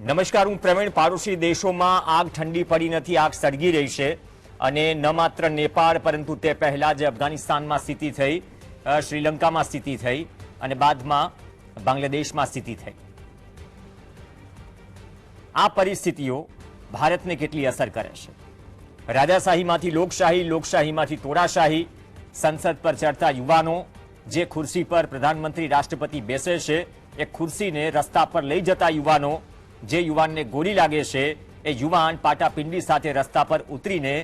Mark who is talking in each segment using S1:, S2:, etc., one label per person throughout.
S1: નમસ્કાર, હું પ્રવીણ. પાડોશી દેશોમાં આગ ઠંડી પડી નથી, આગ સળગી રહી છે. અને ન માત્ર નેપાળ પરંતુ તે પહેલા જે અફઘાનિસ્તાનમાં સ્થિતિ થઈ, શ્રીલંકામાં સ્થિતિ થઈ અને બાદમાં બાંગ્લાદેશમાં સ્થિતિ થઈ. આ પરિસ્થિતિઓ ભારતને કેટલી અસર કરે છે? રાજાશાહીમાંથી લોકશાહી, લોકશાહીમાંથી તોડાશાહી, સંસદ પર ચડતા યુવાનો, જે ખુરશી પર પ્રધાનમંત્રી રાષ્ટ્રપતિ બેસે છે એ ખુરશીને રસ્તા પર લઈ જતા યુવાનો, જે યુવાનને ગોળી લાગે છે એ યુવાન પાટાપિંડી સાથે રસ્તા પર ઉતરીને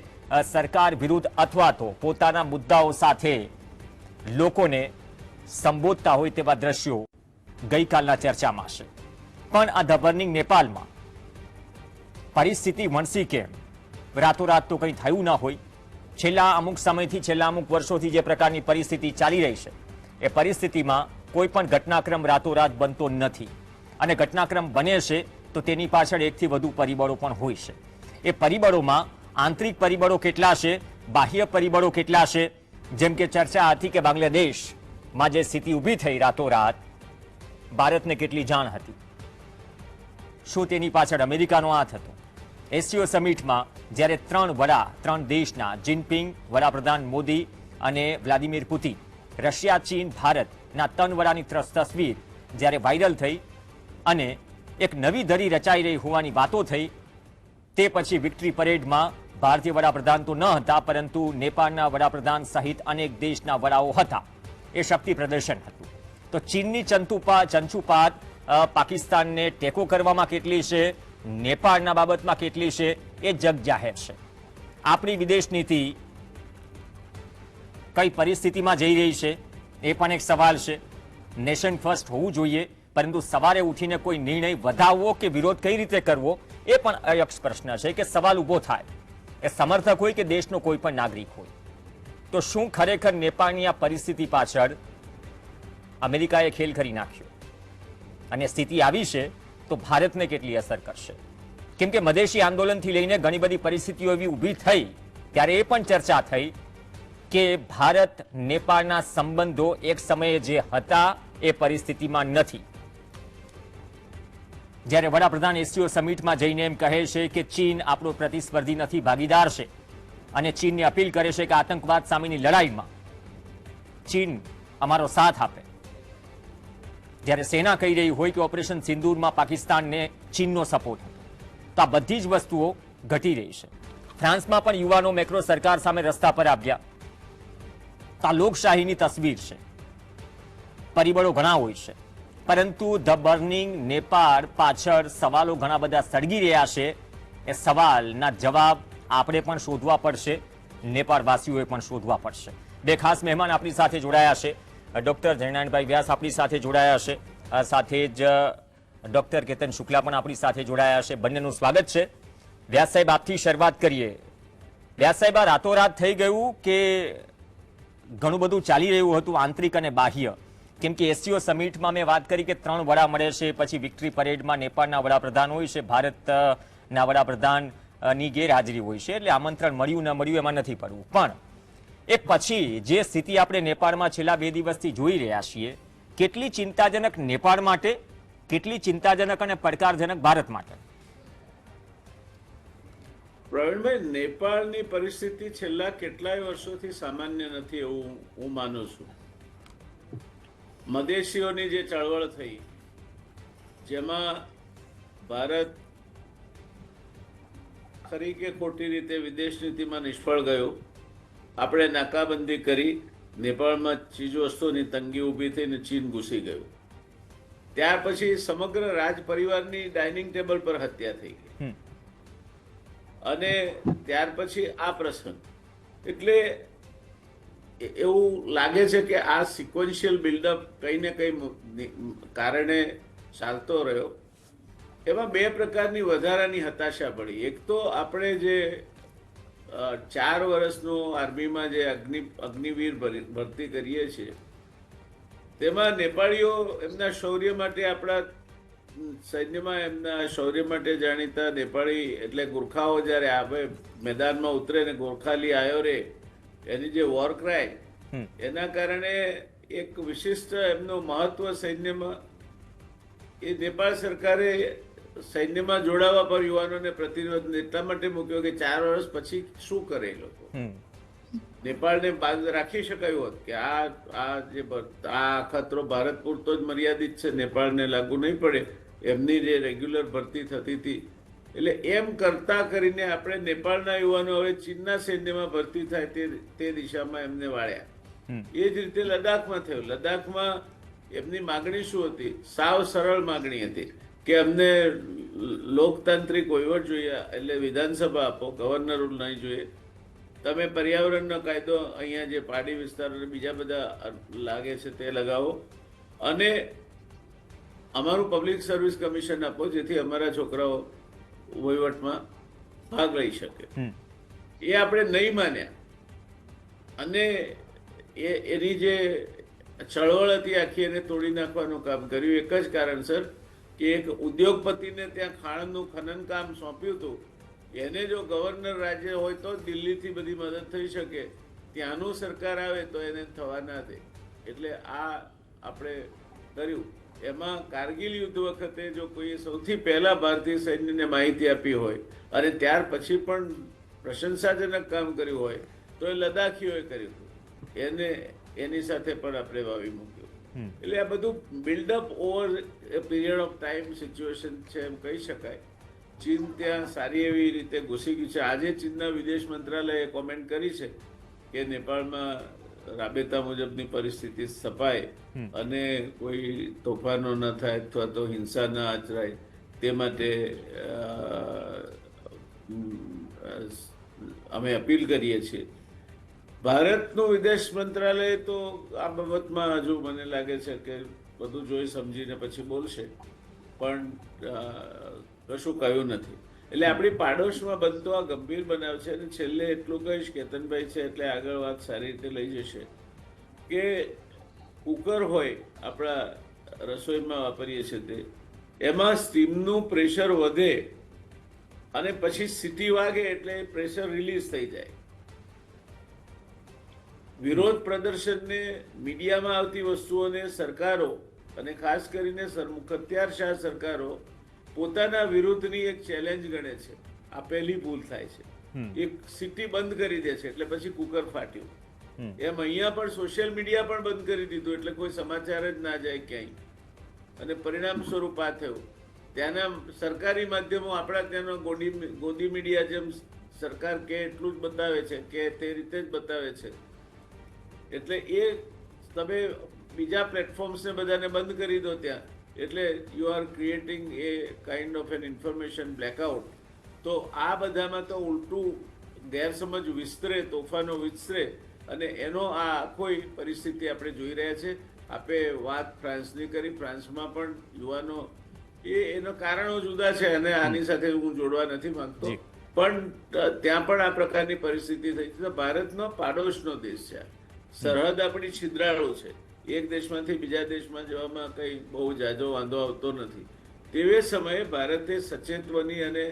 S1: સરકાર વિરુદ્ધ અથવા તો પોતાના મુદ્દાઓ સાથે લોકોને સંબોધતા હોય તેવા દ્રશ્યો ગઈકાલના ચર્ચામાં છે. પણ આ ધ બર્નિંગ નેપાળમાં પરિસ્થિતિ વણસી કેમ? રાતોરાત તો કંઈ થયું ના હોય. છેલ્લા અમુક સમયથી, છેલ્લા અમુક વર્ષોથી જે પ્રકારની પરિસ્થિતિ ચાલી રહી છે એ પરિસ્થિતિમાં કોઈ પણ ઘટનાક્રમ રાતોરાત બનતો નથી. અને ઘટનાક્રમ બને છે તો તેની પાછળ એકથી વધુ પરિબળો પણ હોય છે. એ પરિબળોમાં આંતરિક પરિબળો કેટલા છે, બાહ્ય પરિબળો કેટલા છે? જેમ કે ચર્ચા હતી કે બાંગ્લાદેશમાં જે સ્થિતિ ઊભી થઈ રાતોરાત, ભારતને કેટલી જાણ હતી? શું તેની પાછળ અમેરિકાનો હાથ હતો? એસસીઓ સમિટમાં જ્યારે ત્રણ દેશના જિનપિંગ, વડાપ્રધાન મોદી અને વ્લાદિમીર પુતિન, રશિયા, ચીન, ભારતના 3 વડાની તસવીર જ્યારે વાયરલ થઈ અને એક નવી ધરી રચાઈ રહી હોવાની વાતો થઈ, તે પછી વિક્ટરી પરેડમાં ભારતીય વડાપ્રધાન તો ન હતા પરંતુ નેપાળના વડાપ્રધાન સહિત અનેક દેશના વડાઓ હતા. એ શક્તિ પ્રદર્શન હતું. તો ચીનની ચંચુપાત પાકિસ્તાનને ટેકો કરવામાં કેટલી છે, નેપાળના બાબતમાં કેટલી છે, એ જગ જાહેર છે. આપણી વિદેશ નીતિ કઈ પરિસ્થિતિમાં જઈ રહી છે એ પણ એક સવાલ છે. નેશન ફર્સ્ટ હોવું જોઈએ, પરંતુ સવારે ઉઠીને કોઈ નિર્ણય વધાવવો કે વિરોધ કઈ રીતે કરવો એ પણ અયક્ષ પ્રશ્ન છે કે સવાલ ઊભો થાય. એ સમર્થક હોય કે દેશનો કોઈ પણ નાગરિક હોય. તો શું ખરેખર નેપાળની આ પરિસ્થિતિ પાછળ અમેરિકાએ ખેલ કરી નાખ્યો અને સ્થિતિ આવી છે તો ભારતને કેટલી અસર કરશે? કેમ કે મધેશી આંદોલનથી લઈને ઘણી બધી પરિસ્થિતિઓ એવી ઊભી થઈ ત્યારે એ પણ ચર્ચા થઈ કે ભારત નેપાળના સંબંધો એક સમયે જે હતા એ પરિસ્થિતિમાં નથી. જ્યારે વડાપ્રધાન એસસીઓ સમિટમાં જઈને એમ કહે છે કે ચીન આપણો પ્રતિસ્પર્ધી નથી, ભાગીદાર છે, અને ચીનને અપીલ કરે છે કે આતંકવાદ સામેની લડાઈમાં ચીન અમારો સાથ આપે. જ્યારે સેના કહી રહી હોય કે ઓપરેશન સિંદૂરમાં પાકિસ્તાનને ચીનનો સપોર્ટ હતો. તો આ બધી જ વસ્તુઓ ઘટી રહી છે. ફ્રાન્સમાં પણ યુવાનો મેક્રો સરકાર સામે રસ્તા પર આવ્યા. તો આ લોકશાહીની તસવીર છે. પરિબળો ઘણા હોય છે, પરંતુ ધ બર્નિંગ નેપાળ પાછળ સવાલો ઘણા બધા સળગી રહ્યા છે. એ સવાલના જવાબ આપણે પણ શોધવા પડશે, નેપાળવાસીઓએ પણ શોધવા પડશે. બે ખાસ મહેમાન આપણી સાથે જોડાયા છે. ડોક્ટર જયનારાયણભાઈ વ્યાસ આપણી સાથે જોડાયા છે, સાથે જ ડોક્ટર કેતન શુક્લા પણ આપણી સાથે જોડાયા છે. બંનેનું સ્વાગત છે. વ્યાસ સાહેબ, આપથી શરૂઆત કરીએ. વ્યાસ સાહેબ, આ રાતોરાત થઈ ગયું કે ઘણું બધું ચાલી રહ્યું હતું આંતરિક અને બાહ્ય? કેમ કે એસસીઓ સમિટમાં મેં વાત કરી કે 3 વડા મળે છે, પછી વિક્ટરી પરેડમાં નેપાળના વડાપ્રધાન હોય છે, ભારતના વડાપ્રધાનની ગેરહાજરી હોય છે, એટલે આમંત્રણ મળ્યું ન મળ્યું એમાં નથી પડવું. પણ એ પછી જે સ્થિતિ આપણે નેપાળમાં છેલ્લા 2 દિવસથી જોઈ રહ્યા છીએ, કેટલી ચિંતાજનક નેપાળ માટે, કેટલી ચિંતાજનક અને પડકારજનક ભારત માટે?
S2: પ્રવીણભાઈ, નેપાળની પરિસ્થિતિ છેલ્લા કેટલાય વર્ષોથી સામાન્ય નથી એવું હું માનું છું. મધેશીઓની જે ચળવળ થઈ, જેમાં ભારત ખરી કે ખોટી રીતે વિદેશ નીતિમાં નિષ્ફળ ગયો. આપણે નાકાબંધી કરી, નેપાળમાં ચીજવસ્તુની તંગી ઊભી થઈને ચીન ઘૂસી ગયું. ત્યાર પછી સમગ્ર રાજ પરિવારની ડાઇનિંગ ટેબલ પર હત્યા થઈ ગઈ. અને ત્યાર પછી આ પ્રસંગ, એટલે એવું લાગે છે કે આ સિક્વન્શિયલ બિલ્ડઅપ કંઈ ને કંઈ કારણે ચાલતો રહ્યો. એમાં 2 પ્રકારની વધારાની હતાશા પડી. એક તો આપણે જે 4 વર્ષનું આર્મીમાં જે અગ્નિવીર ભરતી કરીએ છીએ, તેમાં નેપાળીઓ એમના શૌર્ય માટે, આપણા સૈન્યમાં એમના શૌર્ય માટે જાણીતા નેપાળી, એટલે ગુરખાઓ જ્યારે આવે મેદાનમાં ઉતરે ને ગોરખાલી આયો રે, એની જે વોર ક્રાય, એના કારણે એક વિશિષ્ટ એમનું મહત્વ સૈન્યમાં એ નેપાળ સરકારે સૈન્યમાં જોડાવા પર યુવાનોને પ્રતિરોધ એટલા માટે મૂક્યો કે 4 વર્ષ પછી શું કરે એ લોકો. નેપાળને બાદ રાખી શકાયું હોત કે આ ખતરો ભારત પૂરતો જ મર્યાદિત છે, નેપાળને લાગુ નહીં પડે, એમની જે રેગ્યુલર ભરતી થતી હતી. એટલે એમ કરતા કરીને આપણે નેપાળના યુવાનો હવે ચીનના સૈન્યમાં ભરતી થાય તે દિશામાં એમને વાળ્યા. એ જ રીતે લદ્દાખમાં થયું. લદ્દાખમાં એમની માગણી શું હતી? સાવ સરળ માગણી હતી કે અમને લોકતાંત્રિક વહીવટ જોઈએ, એટલે વિધાનસભા આપો, ગવર્નર રૂલ નહીં જોઈએ. તમે પર્યાવરણનો કાયદો અહીંયા જે પહાડી વિસ્તારો બીજા બધા લાગે છે તે લગાવો, અને અમારું પબ્લિક સર્વિસ કમિશન આપો, જેથી અમારા છોકરાઓ વહીવટમાં ભાગ લઈ શકે. એ આપણે નહીં માન્યા, અને એની જે ચળવળ હતી આખી એને તોડી નાખવાનું કામ કર્યું. એક જ કારણસર કે એક ઉદ્યોગપતિને ત્યાં ખાણનું ખનન કામ સોંપ્યું હતું. એને જો ગવર્નર રાજ્ય હોય તો દિલ્હીથી બધી મદદ થઈ શકે, ત્યાંનું સરકાર આવે તો એને થવા ના દે. એટલે આ આપણે કર્યું. એમાં કારગિલ યુદ્ધ વખતે જો કોઈ સૌથી પહેલા ભારતીય સૈન્યને માહિતી આપી હોય અને ત્યાર પછી પણ પ્રશંસાજનક કામ કર્યું હોય તો એ લદ્દાખીઓએ કર્યું હતું. એની સાથે પણ આપણે વાવી મૂક્યું. એટલે આ બધું buildup over a period of time situation છે એમ કહી શકાય. ચીન ત્યાં સારી એવી રીતે ઘૂસી ગયું છે. આજે ચીનના વિદેશ મંત્રાલયે કોમેન્ટ કરી છે કે નેપાળમાં રાબેતા મુજબની પરિસ્થિતિ સ્થપાય અને કોઈ તોફાનો ન થાય અથવા તો હિંસા ન આચરાય તે માટે અમે અપીલ કરીએ છીએ. ભારતનું વિદેશ મંત્રાલય તો આ બાબતમાં હજુ મને લાગે છે કે બધું જોઈ સમજીને પછી બોલશે, પણ કશું કહ્યું નથી. એટલે આપણી પાડોશમાં બનતો આ ગંભીર બનાવ છે. અને છેલ્લે એટલું કહીશ, કેતનભાઈ છે એટલે આગળ વાત સારી રીતે લઈ જશે, કે કુકર હોય આપણા રસોઈમાં વાપરીએ છીએ તે, એમાં સ્ટીમનું પ્રેશર વધે અને પછી સીટી વાગે એટલે પ્રેશર રિલીઝ થઈ જાય. વિરોધ પ્રદર્શનને, મીડિયામાં આવતી વસ્તુઓને સરકારો અને ખાસ કરીને મુખત્યારશાહ સરકારો પોતાના વિરુદ્ધની એક ચેલેન્જ ગણે છે. આ પહેલી ભૂલ થાય છે. એક સિટી બંધ કરી દે છે એટલે પછી કુકર ફાટ્યું. એમ અહીંયા પણ સોશિયલ મીડિયા પણ બંધ કરી દીધું એટલે કોઈ સમાચાર જ ના જાય ક્યાંય, અને પરિણામ સ્વરૂપ આ થયું. ત્યાંના સરકારી માધ્યમો આપણા ત્યાંનો ગોદી મીડિયા જેમ સરકાર કે એટલું જ બતાવે છે કે તે રીતે જ બતાવે છે. એટલે એ તમે બીજા પ્લેટફોર્મ્સને બધાને બંધ કરી દો ત્યાં, એટલે you are creating a kind of an information blackout. તો આ બધામાં તો ઉલટું ગેરસમજ વિસ્તરે, તોફાનો વિસ્તરે, અને એનો આ આખો પરિસ્થિતિ આપણે જોઈ રહ્યા છે. આપણે વાત ફ્રાન્સની કરી. ફ્રાન્સમાં પણ યુવાનો એનો કારણો જુદા છે અને આની સાથે હું જોડવા નથી માંગતો, પણ ત્યાં પણ આ પ્રકારની પરિસ્થિતિ થઈ છે. ભારતનો પાડોશનો દેશ છે, સરહદ આપણી છિદ્રાળુ છે. એક દેશમાંથી બીજા દેશમાં જવામાં કંઈ બહુ જાજો વાંધો આવતો નથી. તેવે સમયે ભારતે સચેત બની અને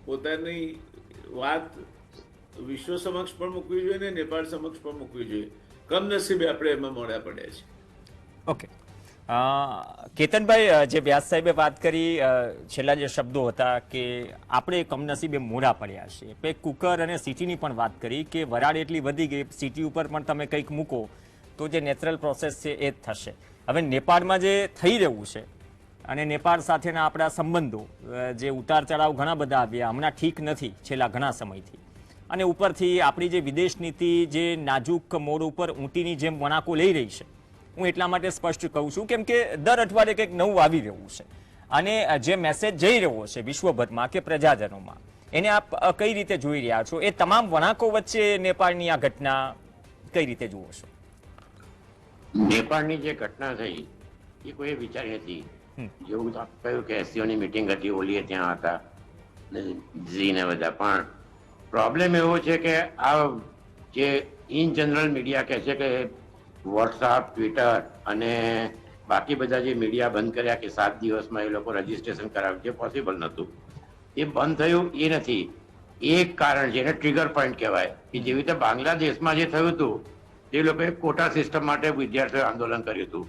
S2: પોતાની વાત વિશ્વ સમક્ષ પણ મૂકવી જોઈએ ને નેપાળ સમક્ષ પણ મૂકવી જોઈએ. કમનસીબે આપણે એમાં મોડા પડ્યા છીએ.
S1: ઓકે, કેતનભાઈ, જે વ્યાસ સાહેબે વાત કરી, છેલ્લા જે શબ્દો હતા કે આપણે કમનસીબે મોડા પડ્યા છીએ. પછી કુકર અને સિટીની પણ વાત કરી કે વરાળ એટલી વધી ગઈ, સિટી ઉપર પણ તમે કંઈક મૂકો તો જે નેચરલ પ્રોસેસ છે એ જ થશે. હવે નેપાળમાં જે થઈ રહ્યું છે અને નેપાળ સાથેના આપણા સંબંધો જે ઉતાર ચઢાવ ઘણા બધા આવ્યા, હમણાં ઠીક નથી છેલ્લા ઘણા સમયથી, અને ઉપરથી આપણી જે વિદેશ નીતિ જે નાજુક મોડ ઉપર ઊંટીની જેમ વણાકો લઈ રહી છે. હું એટલા માટે સ્પષ્ટ કહું છું કેમ કે દર અઠવાડિયે કંઈક નવું આવી રહ્યું છે, અને જે મેસેજ જઈ રહ્યો છે વિશ્વભરમાં કે પ્રજાજનોમાં, એને આપ કઈ રીતે જોઈ રહ્યા છો? એ તમામ વણાકો વચ્ચે નેપાળની આ ઘટના કઈ રીતે જુઓ છો?
S3: નેપાળની જે ઘટના થઈ એ કોઈ વિચારી હતી. જેવું કહ્યું કે એસસીઓની મિટિંગ હતી, ઓલીએ ત્યાં હતા જી ને બધા, પણ પ્રોબ્લેમ એવો છે કે આ જે ઇન જનરલ મીડિયા કહે છે કે વોટ્સઅપ, ટ્વિટર અને બાકી બધા જે મીડિયા બંધ કર્યા કે 7 દિવસમાં એ લોકો રજીસ્ટ્રેશન કરાવ્યું, જે પોસિબલ નહોતું. એ બંધ થયું એ નથી, એક કારણ છે, એને ટ્રિગર પોઈન્ટ કહેવાય, કે જેવી રીતે બાંગ્લાદેશમાં જે થયું હતું એ લોકોએ કોટા સિસ્ટમ માટે વિદ્યાર્થીઓએ આંદોલન કર્યું હતું,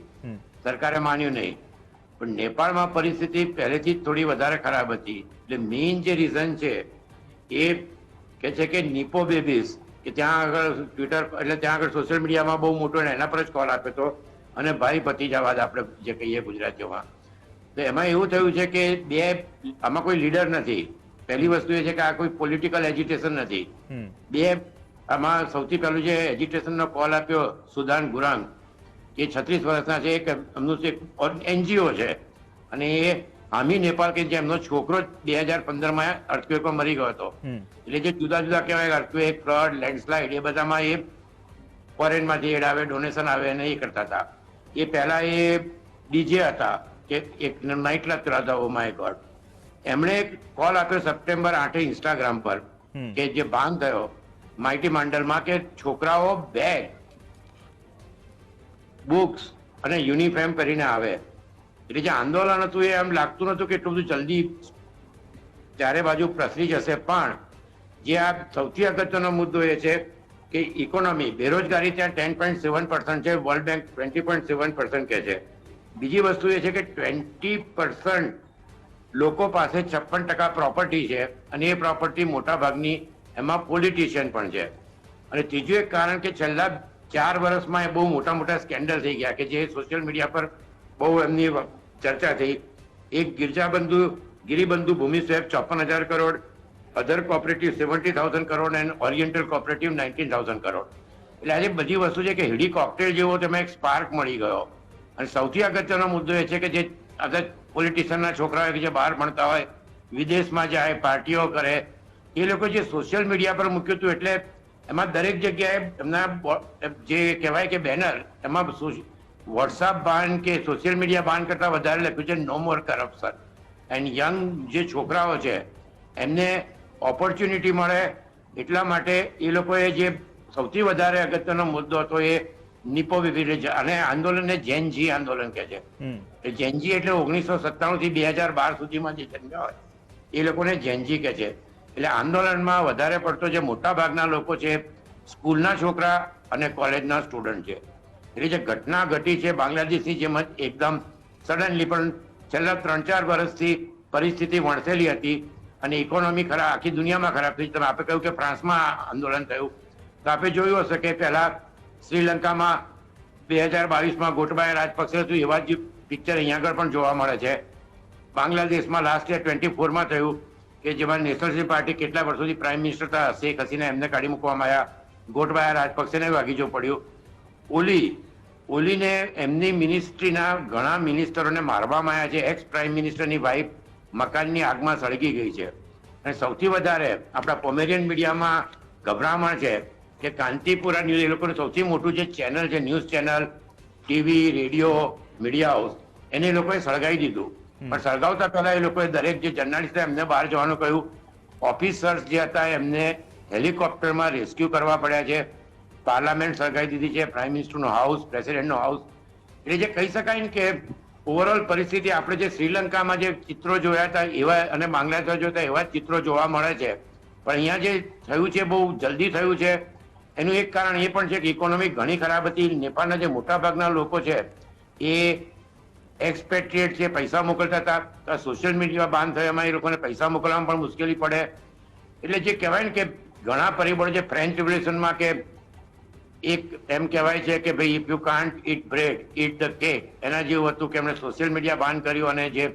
S3: સરકારે માન્યું નહીં. પણ નેપાળમાં પરિસ્થિતિ પહેલેથી જ થોડી વધારે ખરાબ હતી. એટલે મેઇન જે રીઝન છે એ કે છે કે નિપો બેબીઝ, કે ત્યાં આગળ ટ્વિટર એટલે ત્યાં આગળ સોશિયલ મીડિયામાં બહુ મોટો એના પર જ કોલ આપ્યો હતો, અને ભાઈ ભતીજાવાદ આપણે જે કહીએ ગુજરાતીઓમાં. તો એમાં એવું થયું છે કે આમાં કોઈ લીડર નથી. પહેલી વસ્તુ એ છે કે આ કોઈ પોલિટિકલ એજિટેશન નથી. આમાં સૌથી પહેલું જે એજિટેશનનો કોલ આપ્યો સુદાન ગુરાંગ, કે 36 વર્ષના છે, એમનું એનજીઓ છે, અને એ હામી નેપાળ કે જે એમનો છોકરો 2015માં અર્થક્વેકમાં મરી ગયો હતો. એટલે જે જુદા જુદા કહેવાય અર્થક્વેક, ફ્લડ, લેન્ડસ્લાઇડ, એ બધામાં એ ફોરેનમાંથી એડ આવે, ડોનેશન આવે અને એ કરતા હતા. એ પહેલા એ ડીજે હતા, કે એક નાઇટ ક્લબ ચલાવતા. Oh my God. એમણે કોલ આપ્યો સપ્ટેમ્બર 8 ઇન્સ્ટાગ્રામ પર, કે જે ભાંગ થયો માઇટી મંડળમાં, કે છોકરાઓ બેગ, બુક્સ અને યુનિફોર્મ કરીને આવે. એટલે જે આંદોલન હતું એ એમ લાગતું નતું કે એટલું બધું જલ્દી ચારે બાજુ પ્રસરી જશે. પણ જે આ સૌથી અગત્યનો મુદ્દો એ છે કે ઇકોનોમી, બેરોજગારી ત્યાં 10.7% છે, વર્લ્ડ બેંક 20.7% કહે છે. બીજી વસ્તુ એ છે કે 20% લોકો પાસે 56% પ્રોપર્ટી છે, અને એ પ્રોપર્ટી મોટા ભાગની એમાં પોલિટિશિયન પણ છે. અને ત્રીજું એક કારણ કે છેલ્લા 4 વર્ષમાં એ બહુ મોટા મોટા સ્કેન્ડલ થઈ ગયા, કે જે સોશિયલ મીડિયા પર બહુ એમની ચર્ચા થઈ. એક ગિરિબંધુ ભૂમિ સ્વેપ 54,000 કરોડ, અધર કોઓપરેટિવ 70,000 કરોડ, અને ઓરિએન્ટલ કોઓપરેટિવ 19,000 કરોડ. એટલે આજે બધી વસ્તુ છે કે હિડી કોકટેલ જેવો તેમાં એક સ્પાર્ક મળી ગયો. અને સૌથી અગત્યનો મુદ્દો એ છે કે જે આજે પોલિટિશિયનના છોકરાઓ કે જે બહાર ભણતા હોય, વિદેશમાં જાય, પાર્ટીઓ કરે, એ લોકો જે સોશિયલ મીડિયા પર મૂક્યું હતું, એટલે એમાં દરેક જગ્યાએ એમના જે કહેવાય કે બેનર, એમાં વોટ્સઅપ બાન કે સોશિયલ મીડિયા બાન કરતા વધારે લખ્યું છે નો મોર કરપ્શન. એન્ડ યંગ જે છોકરાઓ છે એમને ઓપોર્ચ્યુનિટી મળે, એટલા માટે એ લોકોએ જે સૌથી વધારે અગત્યનો મુદ્દો હતો એ નિપો વિવિધ, અને આંદોલનને જેનજી આંદોલન કહે છે. જેનજી એટલે 1997 થી 2012 સુધીમાં જે જન્મ્યા હોય એ લોકોને જેનજી કહે છે. એટલે આંદોલનમાં વધારે પડતો જે મોટા ભાગના લોકો છે સ્કૂલના છોકરા અને કોલેજના સ્ટુડન્ટ છે. એટલે જે ઘટના ઘટી છે બાંગ્લાદેશની જેમ જ એકદમ સડનલી, પણ છેલ્લા 3-4 વર્ષથી પરિસ્થિતિ વણસેલી હતી, અને ઇકોનોમી ખરાબ, આખી દુનિયામાં ખરાબ થઈ. તમે આપણે કહ્યું કે ફ્રાન્સમાં આંદોલન થયું, તો આપણે જોયું હશે કે પહેલા શ્રીલંકામાં 2022માં ગોટબાયા રાજપક્ષે હતું, એવા જ પિક્ચર અહીંયા આગળ પણ જોવા મળે છે. બાંગ્લાદેશમાં લાસ્ટ યર 24માં થયું, કે જેમાં નેશનલ પાર્ટી કેટલા વર્ષોથી પ્રાઇમ મિનિસ્ટર હતા શેખ હસીના, એમને કાઢી મૂકવામાં આવ્યા. ગોટબાયા રાજપક્ષેને વાગીજો પડ્યું. ઓલીને એમની મિનિસ્ટ્રીના ઘણા મિનિસ્ટરોને મારવામાં આવ્યા છે. એક્સ પ્રાઇમ મિનિસ્ટરની વાઇફ મકાનની આગમાં સળગી ગઈ છે. અને સૌથી વધારે આપણા પોમેરિયન મીડિયામાં ગભરામણ છે કે કાંતિપુરા ન્યૂઝ, એ લોકોનું સૌથી મોટું જે ચેનલ છે, news channel, TV, radio, media house, એને એ લોકોએ સળગાવી દીધું. પણ સળગાવતા પહેલા એ લોકોએ દરેક જે જર્નાલિસ્ટ એમને બહાર જવાનું કહ્યું. ઓફિસર્સ જે હતા એમને હેલિકોપ્ટરમાં રેસ્ક્યુ કરવા પડ્યા છે. પાર્લામેન્ટ સળગાવી દીધી છે, પ્રાઇમ મિનિસ્ટરનો હાઉસ, પ્રેસિડેન્ટનો હાઉસ. એટલે જે કહી શકાય ને કે ઓવરઓલ પરિસ્થિતિ, આપણે જે શ્રીલંકામાં જે ચિત્રો જોયા હતા એવા, અને બાંગ્લાદેશ જોતા એવા જ ચિત્રો જોવા મળે છે. પણ અહીંયા જે થયું છે બહુ જલ્દી થયું છે. એનું એક કારણ એ પણ છે કે ઇકોનોમી ઘણી ખરાબ હતી. નેપાળના જે મોટા ભાગના લોકો છે એ એક્સપેટ્રિએટ છે, પૈસા મોકલતા હતા. સોશિયલ મીડિયા બાન થયામાં એ લોકોને પૈસા મોકલવામાં પણ મુશ્કેલી પડે. એટલે જે કહેવાય ને કે ઘણા પરિબળો છે. ફ્રેન્ચ રિવોલ્યુશનમાં કે એક એમ કહેવાય છે કે ભાઈ if you can't it bread it the cake, એના જેવું હતું કે એમણે સોશિયલ મીડિયા બાન કર્યું, અને જે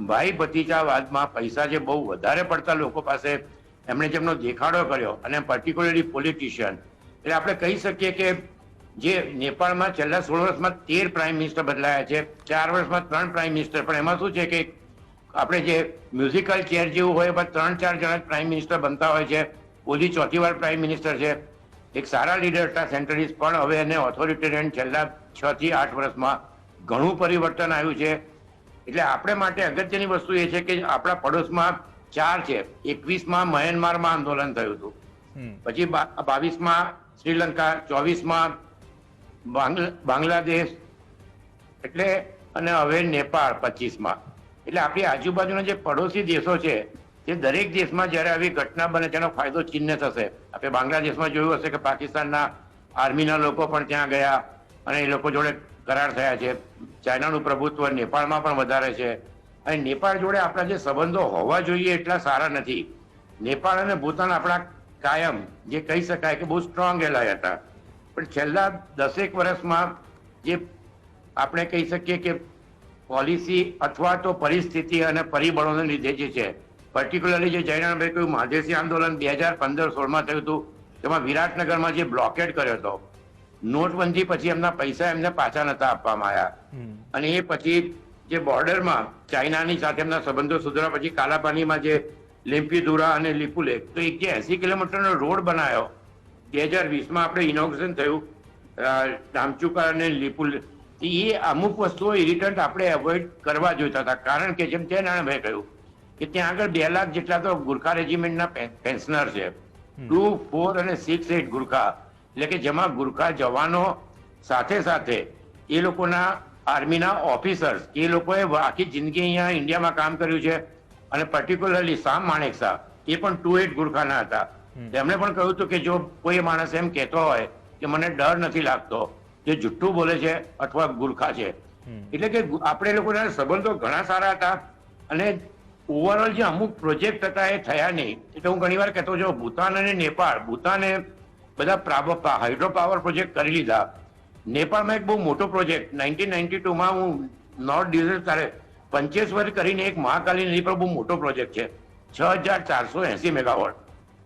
S3: ભાઈ ભતીજાવાદમાં પૈસા જે બહુ વધારે પડતા લોકો પાસે એમણે જેમનો દેખાડો કર્યો, અને પર્ટિક્યુલરલી પોલિટિશિયન. એટલે આપણે કહી શકીએ કે જે નેપાળમાં છેલ્લા 16 વર્ષમાં 13 પ્રાઇમ મિનિસ્ટર બદલાયા છે, 4 વર્ષમાં 3 પ્રાઇમ મિનિસ્ટર. પણ એમાં શું છે કે આપણે જે મ્યુઝિકલ ચેર જેવું હોય, એમાં 3-4 જણા પ્રાઇમ મિનિસ્ટર બનતા હોય છે. ઓલી 4થી વાર પ્રાઇમ મિનિસ્ટર છે. એક સારા લીડર હતા સેન્ટ્રલિસ્ટ, પણ હવે એને ઓથોરિટેરિયન છેલ્લા 6 થી 8 વર્ષમાં ઘણું પરિવર્તન આવ્યું છે. એટલે આપણે માટે અગત્યની વસ્તુ એ છે કે આપણા પડોશમાં 4 છે. 21માં મ્યાનમારમાં આંદોલન થયું હતું, પછી 22માં શ્રીલંકા, 24માં બાંગ્લાદેશ, એટલે અને હવે નેપાળ 25માં. એટલે આપણી આજુબાજુના જે પડોશી દેશો છે તે દરેક દેશમાં જ્યારે આવી ઘટના બને તેનો ફાયદો ચીનને થશે. આપણે બાંગ્લાદેશમાં જોયું હશે કે પાકિસ્તાનના આર્મીના લોકો પણ ત્યાં ગયા, અને એ લોકો જોડે કરાર થયા છે. ચાઇનાનું પ્રભુત્વ નેપાળમાં પણ વધારે છે અને નેપાળ જોડે આપણા જે સંબંધો હોવા જોઈએ એટલા સારા નથી. નેપાળ અને ભૂતાન આપણા કાયમ જે કહી શકાય કે બહુ સ્ટ્રોંગ એલાય હતા, પણ છેલ્લા 10 વર્ષમાં જે આપણે કહી શકીએ કે પોલિસી અથવા તો પરિસ્થિતિ અને પરિબળોને લીધે જે છે, પર્ટિક્યુલરલી જે જયરામભાઈ કહ્યું મહાદેશી આંદોલન 2015-16માં થયું હતું, તેમાં વિરાટનગરમાં જે બ્લોકેડ કર્યો હતો, નોટબંધી પછી એમના પૈસા એમને પાછા નતા આપવામાં આવ્યા અને એ પછી જે બોર્ડરમાં ચાઇનાની સાથે એમના સંબંધો સુધર્યા પછી કાલાપાનીમાં જે લેમ્પીદુરા અને લિપુલેખ, તો એક જે 80 કિલોમીટરનો રોડ બનાવ્યો 2020માં આપણે ઇનોગ્રેશન થયું ડામચુકા અને લિપુલેખ, એ અમુક વસ્તુઓ ઇરિટન્ટ આપણે એવોઇડ કરવા જોઈતા હતા. કારણ કે જેમ નારાયણભાઈ કહ્યું કે ત્યાં આગળ 2 લાખ જેટલા તો ગુરખા રેજિમેન્ટના પેન્શનર છે, 2, 4 અને 6, 8 ગુરખા, એટલે કે જેમાં ગુરખા જવાનો સાથે સાથે એ લોકોના આર્મીના ઓફિસર્સ, એ લોકોએ આખી જિંદગી અહીંયા ઇન્ડિયામાં કામ કર્યું છે અને પર્ટિક્યુલરલી સામ માણેકશા એ પણ 2-8 ગુરખાના હતા. તેમણે પણ કહ્યું હતું કે જો કોઈ માણસ એમ કહેતો હોય કે મને ડર નથી લાગતો, જે જુઠ્ઠું બોલે છે અથવા ગુરખા છે. એટલે કે આપણે લોકોના સંબંધો ઘણા સારા હતા અને ઓવરઓલ જે અમુક પ્રોજેક્ટ હતા એ થયા નહીં. એટલે હું ઘણી વાર કહેતો જો ભૂતાન અને નેપાળ, ભૂતાને બધા હાઇડ્રો પાવર પ્રોજેક્ટ કરી લીધા. નેપાળમાં એક બહુ મોટો પ્રોજેક્ટ 1992માં હું નોર્થ ડિઝલ તારે પંચેશ્વર કરીને એક મહાકાલી નદી પર બહુ મોટો પ્રોજેક્ટ છે, 6480 મેગાવોટ,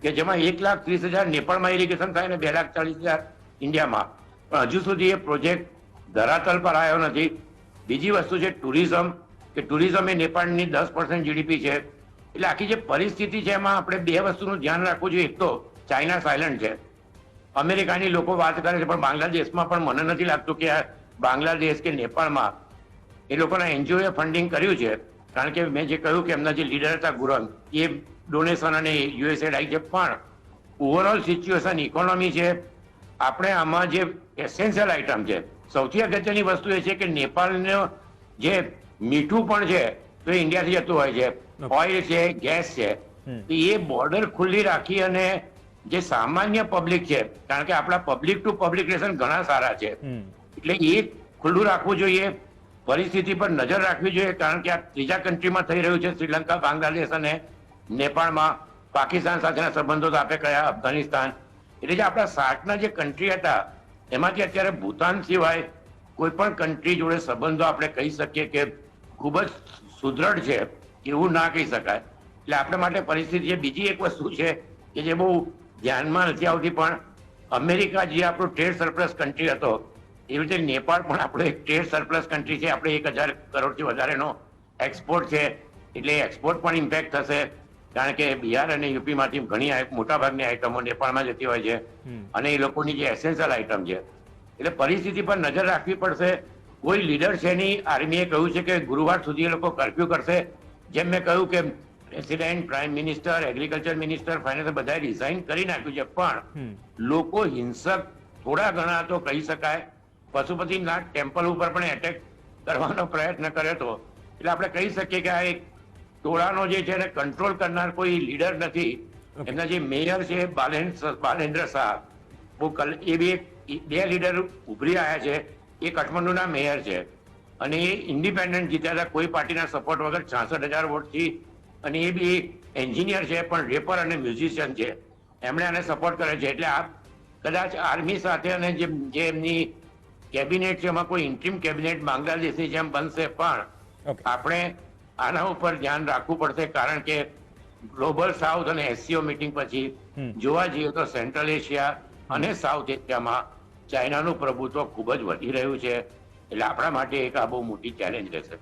S3: કે જેમાં 1,30,000 નેપાળમાં ઇરિગેશન થાય અને 2,40,000 ઇન્ડિયામાં. પણ હજુ સુધી એ પ્રોજેક્ટ ધરાતલ પર આવ્યો નથી. બીજી વસ્તુ છે ટુરિઝમ, કે ટુરિઝમ એ નેપાળની 10% GDP છે. એટલે આખી જે પરિસ્થિતિ છે એમાં આપણે 2 વસ્તુનું ધ્યાન રાખવું જોઈએ. એક તો ચાઇના સાયલન્ટ છે, અમેરિકાની લોકો વાત કરે છે, પણ બાંગ્લાદેશમાં પણ મને નથી લાગતું કે બાંગ્લાદેશ કે નેપાળમાં એ લોકોના એનજીઓએ ફંડિંગ કર્યું છે. કારણ કે મેં જે કહ્યું કે એમના જે લીડર હતા ગુરંગ, એ ડોનેશન અને યુએસએડ આવી છે. પણ ઓવરઓલ સિચ્યુએશન ઇકોનોમી છે, આપણે આમાં જે એસેન્શિયલ આઇટમ છે, સૌથી અગત્યની વસ્તુ એ છે કે નેપાળનો જે મીઠું પણ છે તો એ ઇન્ડિયાથી જતું હોય છે, ઓઇલ છે, ગેસ છે, તો એ બોર્ડર ખુલ્લી રાખી અને જે સામાન્ય પબ્લિક છે, કારણ કે આપણા પબ્લિક ટુ પબ્લિક રિલેશન ઘણા સારા છે, એટલે એ ખુલ્લું રાખવું જોઈએ. પરિસ્થિતિ પર નજર રાખવી જોઈએ, કારણ કે આ ત્રીજા કન્ટ્રીમાં થઈ રહ્યું છે, શ્રીલંકા, બાંગ્લાદેશ અને નેપાળમાં. પાકિસ્તાન સાથેના સંબંધો તો આપણે કયા, અફઘાનિસ્તાન. એટલે જે આપણા સાર્કના જે કન્ટ્રી હતા એમાંથી અત્યારે ભૂતાન સિવાય કોઈ પણ કન્ટ્રી જોડે સંબંધો આપણે કહી શકીએ કે ખૂબ જ સુદૃઢ છે એવું ના કહી શકાય. એટલે આપણે માટે પરિસ્થિતિ છે. બીજી એક વસ્તુ છે કે જે બહુ ધ્યાનમાં નથી આવતી, પણ અમેરિકા જે આપણો ટ્રેડ સરપ્લસ કન્ટ્રી હતો, એવી રીતે નેપાળ પણ આપણો એક ટ્રેડ સરપ્લસ કન્ટ્રી છે. આપણે 1,000 કરોડથી વધારેનો એક્સપોર્ટ છે, એટલે એક્સપોર્ટ પણ ઇમ્પેક્ટ થશે. કારણ કે બિહાર અને યુપીમાંથી ઘણી મોટાભાગની આઈટમો નેપાળમાં જતી હોય છે અને એ લોકોની જે એસેન્શિયલ આઈટમ છે, એટલે પરિસ્થિતિ પર નજર રાખવી પડશે. કોઈ લીડર છે નહીં. આર્મીએ કહ્યું છે કે ગુરુવાર સુધી એ લોકો કર્ફ્યુ કરશે. જેમ મેં કહ્યું કે president, prime minister, agriculture minister, finance બધાએ રિઝાઇન કરી નાખ્યું છે, પણ લોકો હિંસક થોડા ઘણા તો કહી શકાય. પશુપતિનાથ ટેમ્પલ ઉપર પણ એટેક કરવાનો પ્રયત્ન કર્યો હતો. એટલે આપણે કહી શકીએ કે આ એક ટોળાનો જે છે એને કંટ્રોલ કરનાર કોઈ લીડર નથી. એમના જે મેયર છે બાલેન્દ્ર શાહ, એ બે લીડર ઉભરી આવ્યા છે. એ કાઠમંડુના મેયર છે અને એ ઇન્ડિપેન્ડન્ટ જીત્યા હતા કોઈ પાર્ટીના સપોર્ટ વગર 66,000 વોટથી. અને એ બી એન્જિનિયર છે, પણ રેપર અને મ્યુઝિશિયન છે. એમણે આને સપોર્ટ કરે છે. એટલે આ કદાચ આર્મી સાથે અને જે એમની કેબિનેટ છે એમાં કોઈ ઇન્ટ્રીમ કેબિનેટ બાંગ્લાદેશની જેમ બનશે. પણ આપણે આના ઉપર ધ્યાન રાખવું પડશે, કારણ કે ગ્લોબલ સાઉથ અને એસસીઓ મીટિંગ પછી જોવા જઈએ તો સેન્ટ્રલ એશિયા અને સાઉથ એશિયામાં ચાઇનાનું પ્રભુત્વ ખૂબ જ વધી રહ્યું છે. એટલે આપણા માટે એક આ બહુ મોટી ચેલેન્જ રહેશે.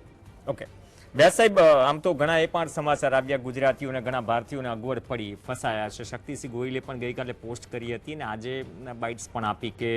S1: ઓકે વ્યાસ સાહેબ, આમ તો ઘણા એ પણ સમાચાર આવ્યા, ગુજરાતીઓને ઘણા ભારતીયોને અગવડ પડી, ફસાયા છે. શક્તિસિંહ ગોહિલે પણ ગઈકાલે પોસ્ટ કરી હતી અને આજે બાઇટ્સ પણ આપી કે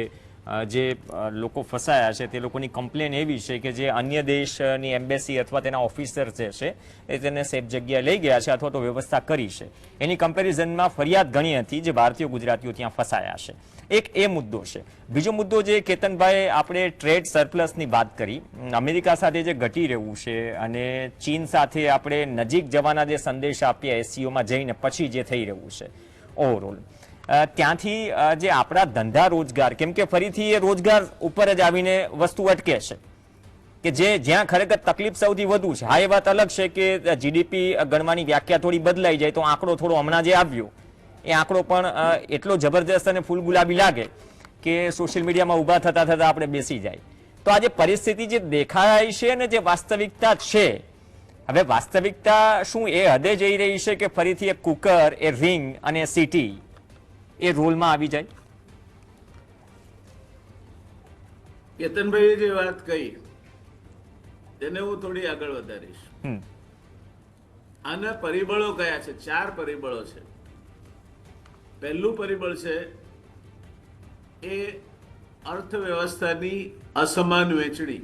S1: જે લોકો ફસાયા છે તે લોકોની કમ્પ્લેન એવી છે કે જે અન્ય દેશની એમ્બેસી અથવા તેના ઓફિસર જે છે એ તેને સેફ જગ્યાએ લઈ ગયા છે અથવા તો વ્યવસ્થા કરી છે. એની કમ્પેરિઝનમાં ફરિયાદ ઘણી હતી જે ભારતીય ગુજરાતીઓ ત્યાં ફસાયા છે. એક એ મુદ્દો છે. બીજો મુદ્દો જે કેતનભાઈ, આપણે ટ્રેડ સરપ્લસની વાત કરી, અમેરિકા સાથે જે ઘટી રહ્યું છે અને ચીન સાથે આપણે નજીક જવાના જે સંદેશા આપ્યા એસસીઓમાં જઈને પછી જે થઈ રહ્યું છે ઓવરઓલ, ત્યાંથી જે આપણા ધંધા રોજગાર, કેમ કે ફરીથી એ રોજગાર ઉપર જ આવીને વસ્તુ અટકે છે કે જ્યાં ખરેખર તકલીફ સૌથી વધુ છે. હા, એ વાત અલગ છે કે જીડીપી ગણવાની વ્યાખ્યા થોડી બદલાઈ જાય તો આંકડો થોડો હમણાં જે આવ્યો એ આંકડો પણ એટલો જબરજસ્ત અને ફૂલ ગુલાબી લાગે કે સોશિયલ મીડિયામાં ઊભા થતા થતા આપણે બેસી જાય. તો આ જે પરિસ્થિતિ જે દેખાય છે અને જે વાસ્તવિકતા છે, હવે વાસ્તવિકતા શું એ હદે જઈ રહી છે કે ફરીથી એ કુકર, એ રિંગ અને સીટી એ રોલમાં આવી જાય?
S2: કેતનભાઈએ જે વાત કહી તેને હું થોડી આગળ વધારીશ. આના પરિબળો કયા છે? 4 પરિબળો છે. પહેલું પરિબળ છે એ અર્થવ્યવસ્થાની અસમાન વહેંચણી,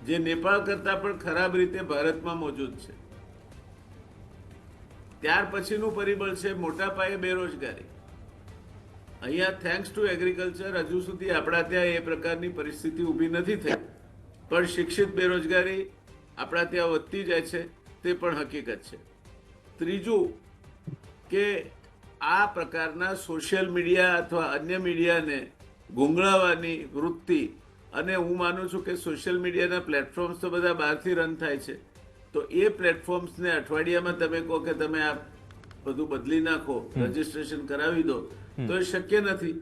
S2: જે નેપાળ કરતા પણ ખરાબ રીતે ભારતમાં મોજૂદ છે. ત્યાર પછીનું પરિબળ છે મોટા પાયે બેરોજગારી. અહીંયા થેન્ક્સ ટુ એગ્રીકલ્ચર હજુ સુધી આપણા ત્યાં એ પ્રકારની પરિસ્થિતિ ઊભી નથી થઈ, પણ શિક્ષિત બેરોજગારી આપણા ત્યાં વધતી જાય છે, તે પણ હકીકત છે. ત્રીજું કે આ પ્રકારના સોશિયલ મીડિયા અથવા અન્ય મીડિયાને ગુંગળાવવાની વૃત્તિ, અને હું માનું છું કે સોશિયલ મીડિયાના પ્લેટફોર્મ્સ તો બધા બહારથી રન થાય છે, તો એ પ્લેટફોર્મ્સને અઠવાડિયામાં તમે કહો કે તમે આ બધું બદલી નાખો, રજીસ્ટ્રેશન કરાવી દો, તો એ શક્ય નથી.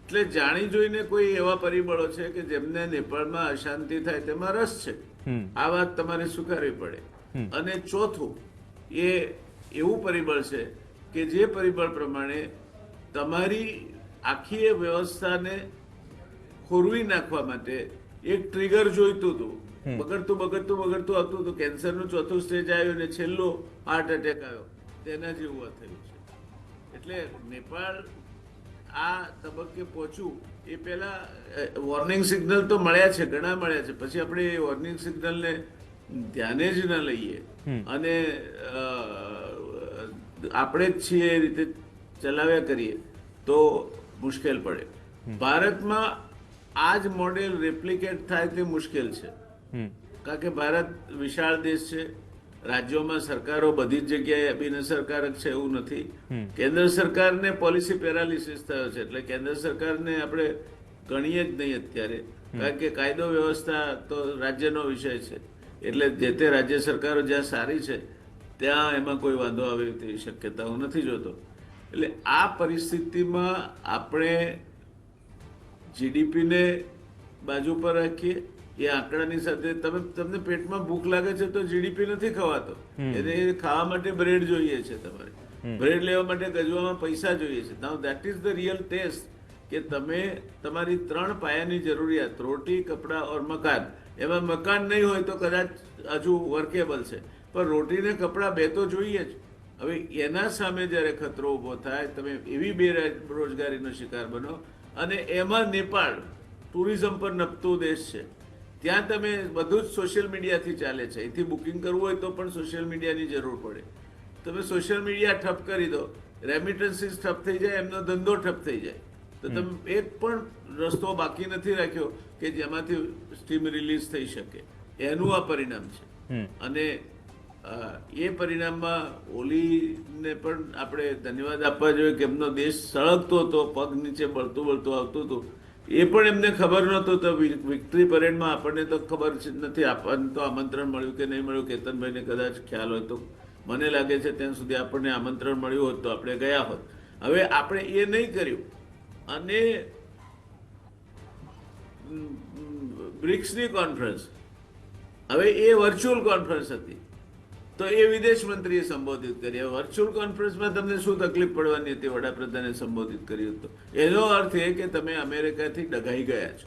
S2: એટલે જાણી જોઈને કોઈ એવા પરિબળો છે કે જેમને નેપાળમાં અશાંતિ થાય તેમાં રસ છે. આ વાત તમારે સ્વીકારવી પડે. અને ચોથું એ એવું પરિબળ છે કે જે પરિબળ પ્રમાણે તમારી આખી એ વ્યવસ્થાને ખોરવી નાખવા માટે એક ટ્રિગર જોઈતું હતું. બગડતું આવતું હતું. કેન્સરનું 4થું સ્ટેજ આવ્યું ને છેલ્લો હાર્ટ એટેક આવ્યો, તેના જેવું થયું છે. એટલે નેપાળ આ તબક્કે પહોંચવું એ પહેલા વોર્નિંગ સિગ્નલ તો મળ્યા છે, ઘણા મળ્યા છે. પછી આપણે એ વોર્નિંગ સિગ્નલને ધ્યાને જ ન લઈએ અને આપણે જ છીએ એ રીતે ચલાવ્યા કરીએ તો મુશ્કેલ પડે. ભારતમાં આ જ મોડેલ રેપ્લિકેટ થાય તે મુશ્કેલ છે, કારણ કે ભારત વિશાળ દેશ છે. રાજ્યોમાં સરકારો બધી જ જગ્યાએ બિનઅસરકારક છે એવું નથી. કેન્દ્ર સરકારને પોલિસી પેરાલિસિસ થયો છે, એટલે કેન્દ્ર સરકારને આપણે ગણીએ જ નહીં અત્યારે, કારણ કે કાયદો વ્યવસ્થા તો રાજ્યનો વિષય છે. એટલે જે તે રાજ્ય સરકારો જ્યાં સારી છે ત્યાં એમાં કોઈ વાંધો આવે તેવી શક્યતા હું નથી જોતો. એટલે આ પરિસ્થિતિમાં આપણે જીડીપીને બાજુ પર રાખીએ, એ આંકડાની સાથે તમને પેટમાં ભૂખ લાગે છે તો જીડીપી નથી ખવાતો, એને ખાવા માટે બ્રેડ જોઈએ છે. તમારે બ્રેડ લેવા માટે ગજવામાં પૈસા જોઈએ છે. Now that is the real test કે તમે તમારી 3 પાયાની જરૂરિયાત, રોટી, કપડાં ઓર મકાન, એમાં મકાન નહીં હોય તો કદાચ હજુ વર્કેબલ છે, પણ રોટીને કપડાં 2 તો જોઈએ જ. હવે એના સામે જ્યારે ખતરો ઊભો થાય, તમે એવી બેરોજગારીનો શિકાર બનો, અને એમાં નેપાળ ટુરિઝમ પર નભતો દેશ છે. ત્યાં તમે બધું જ સોશિયલ મીડિયાથી ચાલે છે. અહીંથી બુકિંગ કરવું હોય તો પણ સોશિયલ મીડિયાની જરૂર પડે. તમે સોશિયલ મીડિયા ઠપ કરી દો, રેમિટન્સીસ ઠપ થઈ જાય, એમનો ધંધો ઠપ થઈ જાય, તો તમે એક પણ રસ્તો બાકી નથી રાખ્યો કે જેમાંથી સ્ટીમ રિલીઝ થઈ શકે. એનું આ પરિણામ છે. અને એ પરિણામમાં ઓલીને પણ આપણે ધન્યવાદ આપવા જોઈએ કે એમનો દેશ સળગતો હતો, પગ નીચે બળતું આવતું હતું. એ પણ એમને ખબર નહોતું. તો વિક્ટરી પરેડમાં આપણને તો ખબર નથી, આપણને તો આમંત્રણ મળ્યું કે નહીં મળ્યું, કેતનભાઈને કદાચ ખ્યાલ હોય તો. મને લાગે છે ત્યાં સુધી આપણને આમંત્રણ મળ્યું હોત તો આપણે ગયા હોત. હવે આપણે એ નહીં કર્યું, અને બ્રિક્સની કોન્ફરન્સ, હવે એ વર્ચ્યુઅલ કોન્ફરન્સ હતી, તો એ વિદેશ મંત્રીએ સંબોધિત કરી. હવે વર્ચ્યુઅલ કોન્ફરન્સમાં તમને શું તકલીફ પડવાની હતી? વડાપ્રધાને સંબોધિત કર્યું હતું. એનો અર્થ એ કે તમે અમેરિકાથી ડઘાઈ ગયા છો.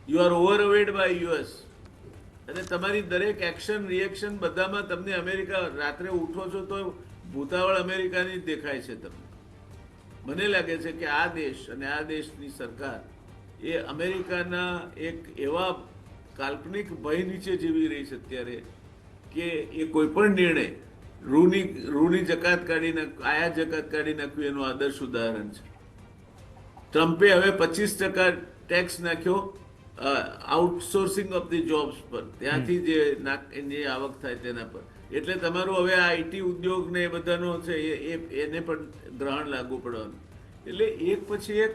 S2: યુ આર ઓવરવેડ બાય યુએસ, અને તમારી દરેક એક્શન રિએક્શન બધામાં તમને અમેરિકા, રાત્રે ઉઠો છો તો ભૂતાવળ અમેરિકાની જ દેખાય છે તમને. મને લાગે છે કે આ દેશ અને આ દેશની સરકાર એ અમેરિકાના એક એવા કાલ્પનિક ભય નીચે જીવી રહી છે અત્યારે કે એ કોઈ પણ નિર્ણય રૂની જકાત કાઢી આયાત જકાત કાઢી નાખવી એનું આદર્શ ઉદાહરણ છે. ટ્રમ્પે હવે 25% ટેક્સ નાખ્યો આઉટસોર્સિંગ ઓફ ધી જોબ્સ પર, ત્યાંથી જે આવક થાય તેના પર. એટલે તમારું હવે આ આઈટી ઉદ્યોગ ને એ બધાનો છે એને પણ ગ્રહણ લાગુ પડવાનું. એટલે એક પછી એક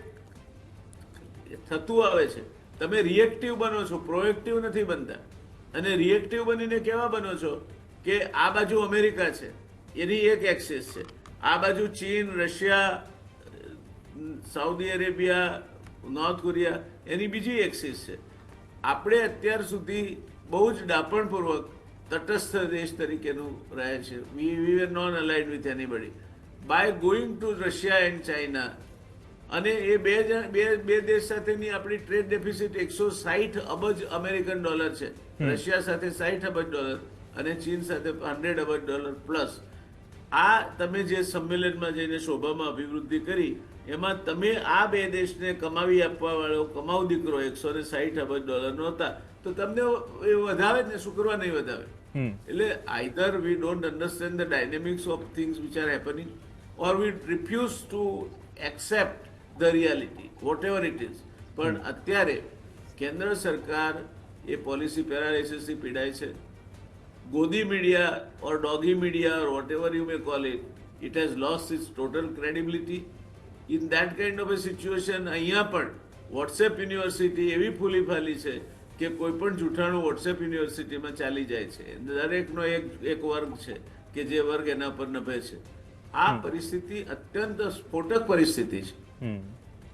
S2: થતું આવે છે. તમે રિએક્ટિવ બનો છો, પ્રોએક્ટિવ નથી બનતા. અને રિએક્ટિવ બનીને કેવા બનો છો કે આ બાજુ અમેરિકા છે, એની એક એક્સિસ છે, આ બાજુ ચીન, Russia, Saudi Arabia, North Korea, એની બીજી એક્સિસ છે. આપણે અત્યાર સુધી બહુ જ ડાપણપૂર્વક તટસ્થ દેશ તરીકેનું રહે છે. We are non aligned with anybody by going to Russia and China. અને એ બે દેશ સાથેની આપણી ટ્રેડ ડેફિસિટ 160 અબજ અમેરિકન ડોલર છે. રશિયા સાથે 60 અબજ ડોલર અને ચીન સાથે 100 અબજ ડોલર પ્લસ. આ તમે જે સંમેલનમાં જઈને શોભામાં અભિવૃદ્ધિ કરી, એમાં તમે આ બે દેશને કમાવી આપવા વાળો કમાવ દીકરો 160 અબજ ડોલરનો હતા, તો તમને એ વધાવે જ ને, શું કરવા નહીં વધાવે? એટલે either we don't understand the dynamics of things which are happening, or we refuse to accept the reality whatever it is. પણ અત્યારે કેન્દ્ર સરકાર એ પોલિસી પેરાલિસિસથી પીડાય છે. ગોદી media or doggy media or whatever you may call it, it has lost its total credibility. In that kind of a situation અહીંયા પણ વોટ્સએપ યુનિવર્સિટી એવી ફૂલી ફાલી છે કે કોઈ પણ જૂઠાણું વોટ્સએપ યુનિવર્સિટીમાં ચાલી જાય છે. દરેકનો એક વર્ગ છે કે જે વર્ગ એના પર નભે છે. આ પરિસ્થિતિ અત્યંત સ્ફોટક પરિસ્થિતિ છે.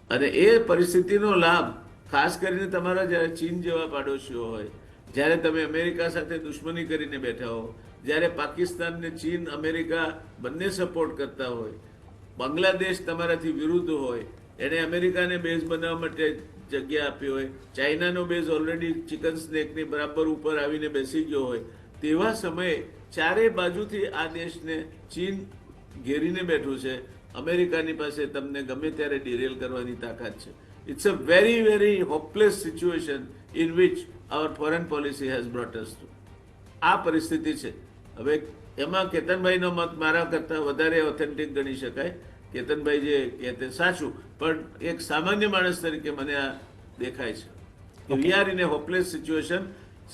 S2: અને એ પરિસ્થિતિનો લાભ ખાસ કરીને તમારા જ્યારે ચીન જેવા પાડોશીઓ હોય, જ્યારે તમે અમેરિકા સાથે દુશ્મની કરીને બેઠા હો, જ્યારે પાકિસ્તાન ને ચીન, અમેરિકા બંને સપોર્ટ કરતા હોય, બાંગ્લાદેશ તમારાથી વિરુદ્ધ હોય, એણે અમેરિકાને બેઝ બનાવવા માટે જગ્યા આપી હોય, ચાઇનાનો બેઝ ઓલરેડી ચિકન સ્નેકની બરાબર ઉપર આવીને બેસી ગયો હોય, તેવા સમયે ચારે બાજુથી આ દેશને ચીન ઘેરીને બેઠું છે. અમેરિકાની પાસે તમને ગમે ત્યારે ડિરેલ કરવાની તાકાત છે. It's a very very hopeless situation in which our foreign policy has brought us to. આ પરિસ્થિતિ છે. હવે એમાં કેતનભાઈનો મત મારા કરતાં વધારે ઓથેન્ટિક ગણી શકાય. કેતનભાઈ જે કહે તે સાચું, પણ એક સામાન્ય માણસ તરીકે મને આ દેખાય છે કે we are in a hopeless situation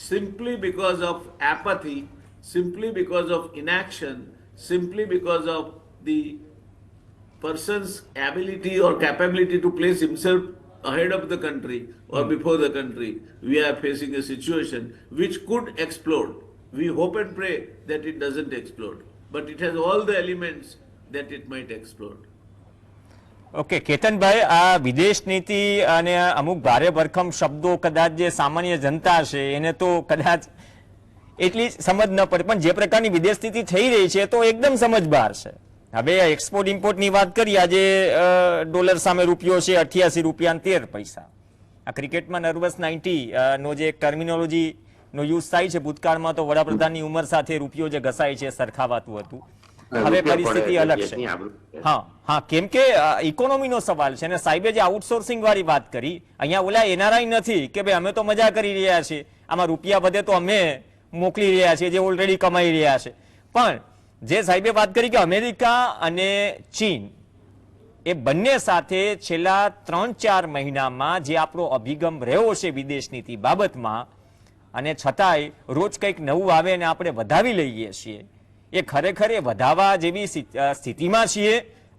S2: simply because of apathy, simply because of inaction, simply because of the person's ability or capability to place himself ahead of the country or before the country. We are facing a situation which could explode. We hope and pray that it doesn't explode, but it has all the elements that it might explode.
S1: Okay કેતનભાઈ, આ વિદેશ નીતિ અને અમુક ભારે ભરખમ શબ્દો કદાચ જે સામાન્ય જનતા છે એને તો કદાચ એટલી સમજ ન પડે, પણ જે પ્રકારની વિદેશ નીતિ થઈ રહી છે તો એકદમ સમજ બહાર છે. હવે એક્સપોર્ટ ઇમ્પોર્ટની વાત કરી, આજે ડોલર સામે રૂપિયો છે 88 રૂપિયા અને 13 પૈસા. આ ક્રિકેટમાં નર્વસ 90 નો જે એક ટર્મિનોલોજી નો યુઝ થાય છે, ભૂતકાળમાં તો વડાપ્રધાનની ઉંમર સાથે રૂપિયો જે ઘસાય છે સરખાવાતું હતું. હવે પરિસ્થિતિ અલગ છે. હા, કેમ કે ઇકોનોમીનો સવાલ છે. અને સાહેબે જે આઉટસોર્સિંગ વાળી વાત કરી, અહીંયા ઓલા એનઆરઆઈ નથી કે ભાઈ અમે તો મજા કરી રહ્યા છીએ, આમાં રૂપિયા વધે તો અમે મોકલી રહ્યા છીએ જે ઓલરેડી કમાઈ રહ્યા છે. પણ જે સાહેબે વાત કરી કે અમેરિકા અને ચીન એ બંને સાથે છેલ્લા 3-4 મહિનામાં જે આપણો અભિગમ રહ્યો છે વિદેશ નીતિ બાબતમાં, અને છતાંય રોજ કંઈક નવું આવે અને આપણે વધાવી લઈએ છીએ, એ ખરેખર એ વધાવા જેવી સ્થિતિમાં છીએ